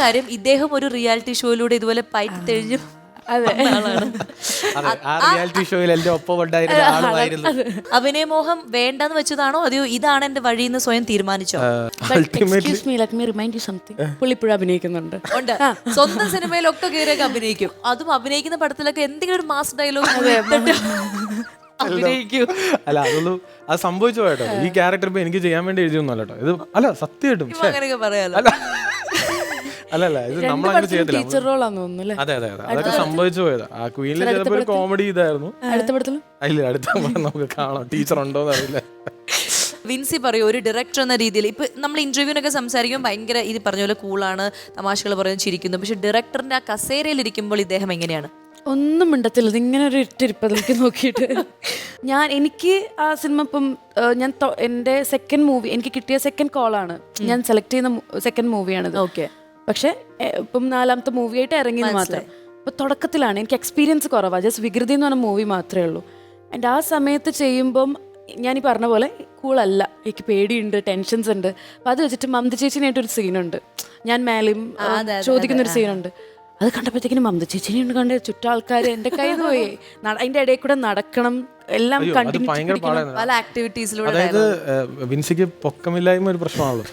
കാര്യം, ഇദ്ദേഹം ഒരു റിയാലിറ്റി ഷോയിലൂടെ ഇതുപോലെ പയറ്റി തെളിഞ്ഞു ആളാണ്. ആ റിയാലിറ്റി ഷോയിൽ എന്റെ ഒപ്പം ഉണ്ടായിരുന്ന ആളുമായിരുന്നു. അഭിനയമോഹം വേണ്ടെന്ന് വെച്ചതാണോ അതെയോ ഇതാണ് എന്റെ വഴിയെന്ന് സ്വയം തീരുമാനിച്ചോ? Excuse me, let me remind you something. പുള്ളിപ്പുഴ അഭിനയിക്കുന്നുണ്ട്. ഉണ്ട്. സ്വന്തം സിനിമയിലൊക്കെ കയറിയൊക്കെ അഭിനയിക്കും. അതും അഭിനയിക്കുന്ന പടത്തിലൊക്കെ എന്തെങ്കിലും ഒരു മാസ് ഡയലോഗ് അഭിനയിക്കും. അല്ല അതൊന്നും അത് സംഭവിച്ചു കേട്ടോ. ഈ ക്യാരക്ടർ ഇപ്പൊ എനിക്ക് ചെയ്യാൻ വേണ്ടി എഴുതിയൊന്നുമല്ല കേട്ടോ. ഇത് അല്ല സത്യമായിട്ടും അങ്ങനെയൊക്കെ പറയാലോ. അല്ലല്ല ഇത് നമ്മളങ്ങനെ ചെയ്യത്തില്ല. ടീച്ചർ റോളാന്ന് തോന്നുന്നു അല്ലേ? അതെ അതൊക്കെ സംഭവിച്ചു പോയതാ. ആ ക്വീനിൽ ചിലപ്പോ ഒരു കോമഡി ഇതായിരുന്നു. അടുത്ത പടത്തിലും അതില്ല അടുത്ത നമുക്ക് കാണാം. ടീച്ചർ ഉണ്ടോന്ന് അറിയില്ല. വിൻസി പറയൂ, ഒരു ഡയറക്ടർ എന്ന രീതിയിൽ ഇപ്പൊ നമ്മൾ ഇന്റർവ്യൂവിനൊക്കെ സംസാരിക്കുമ്പോൾ ഭയങ്കര ഇത് പറഞ്ഞ പോലെ കൂളാണ്, തമാശകൾ പറയുന്നത് ചിരിക്കുന്നു. പക്ഷെ ഡയറക്ടറിന്റെ ആ കസേരയിൽ ഇരിക്കുമ്പോൾ ഇദ്ദേഹം എങ്ങനെയാണ്? ഒന്നും മിണ്ടത്തില്ല. ഇതിങ്ങനെ ഒരു ഇട്ടിരിപ്പതിലേക്ക് നോക്കിയിട്ട് എനിക്ക് ആ സിനിമ ഇപ്പം ഞാൻ എൻ്റെ സെക്കൻഡ് മൂവി, എനിക്ക് കിട്ടിയ സെക്കൻഡ് കോളാണ്. ഞാൻ സെലക്ട് ചെയ്യുന്ന സെക്കൻഡ് മൂവിയാണിത്. ഓക്കെ. പക്ഷെ ഇപ്പം 4ാമത്തെ മൂവിയായിട്ട് ഇറങ്ങിയത് മാത്രം. അപ്പോൾ തുടക്കത്തിലാണ് എനിക്ക് എക്സ്പീരിയൻസ് കുറവാണ്. ജസ്റ്റ് വികൃതി എന്ന് പറഞ്ഞ മൂവി മാത്രമേ ഉള്ളൂ. ആൻഡ് ആ സമയത്ത് ചെയ്യുമ്പം ഞാൻ ഈ പറഞ്ഞ പോലെ കൂളല്ല, എനിക്ക് പേടിയുണ്ട്, ടെൻഷൻസ് ഉണ്ട്. അപ്പം അത് വെച്ചിട്ട് മമത ചേച്ചിനായിട്ടൊരു സീനുണ്ട്, ഞാൻ മേലെയും ചോദിക്കുന്നൊരു സീനുണ്ട്. അത് കണ്ടപ്പോഴത്തേക്കിനും മമത ചേച്ചിനെ കണ്ട് ചുറ്റാൾക്കാർ എൻ്റെ കയ്യിൽ നിന്ന് പോയി. അതിൻ്റെ ഇടയിൽ കൂടെ നടക്കണം, എല്ലാം പല ആക്ടിവിറ്റീസിലൂടെ. അതായത് വിൻസിക്ക് പൊക്കമില്ലായ്മ ഒരു പ്രശ്നമാണല്ലോ.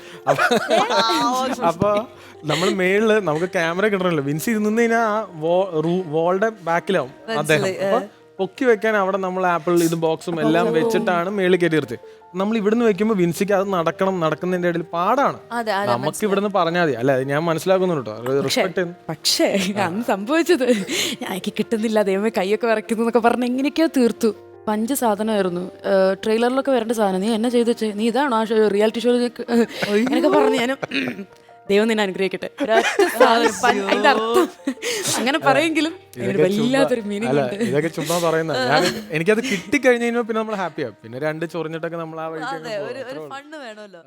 അപ്പൊ നമ്മൾ മേളില് നമുക്ക് ക്യാമറ കിട്ടണല്ലോ. വിൻസി നിന്ന് കഴിഞ്ഞാൽ ആ വോളുടെ ബാക്കിലാവും അദ്ദേഹം. അപ്പൊ പൊക്കി വെക്കാൻ അവിടെ നമ്മൾ ആപ്പിൾ ഇത് ബോക്സും എല്ലാം വെച്ചിട്ടാണ് മേളിൽ കയറ്റി നിർത്തി. നമ്മൾ ഇവിടുന്ന് വെക്കുമ്പോൾ വിൻസിക്ക് അത് നടക്കുന്നതിന്റെ ഇടയിൽ പാടാണ്. നമുക്ക് ഇവിടുന്ന് പറഞ്ഞാൽ മതി. അല്ലെ ഞാൻ മനസ്സിലാക്കുന്നുണ്ട് കേട്ടോ. പക്ഷേ അന്ന് സംഭവിച്ചത് എനിക്ക് കിട്ടുന്നില്ല, ദൈവമേ കൈയൊക്കെ വിറയ്ക്കുന്നു എന്നൊക്കെ പറഞ്ഞ് എങ്ങനെയൊക്കെയോ തീർത്തു. 5 സാധനമായിരുന്നു ട്രെയിലറിലൊക്കെ വരേണ്ട സാധനം. നീ എന്നെ ചെയ്തു വെച്ചേ, നീ ഇതാണോ ആ റിയാലിറ്റി ഷോ എന്നൊക്കെ പറഞ്ഞ് ഞാൻ ദൈവം നിന്നെ അനുഗ്രഹിക്കട്ടെ. അതിന്റെ അർത്ഥം അങ്ങനെ പറയെങ്കിലും വല്ലാത്തൊരു മീനിങ് ഉണ്ട്. ഇതൊക്കെ ചുമ്മാ പറയുന്നത്. എനിക്കത് കിട്ടിക്കഴിഞ്ഞ് കഴിഞ്ഞാൽ പിന്നെ നമ്മൾ ഹാപ്പിയാവും. പിന്നെ 2 ചൊറിഞ്ഞിട്ടൊക്കെ നമ്മൾ ആ വഴിക്ക് ഒരു ഫണ്ണ് വേണമല്ലോ.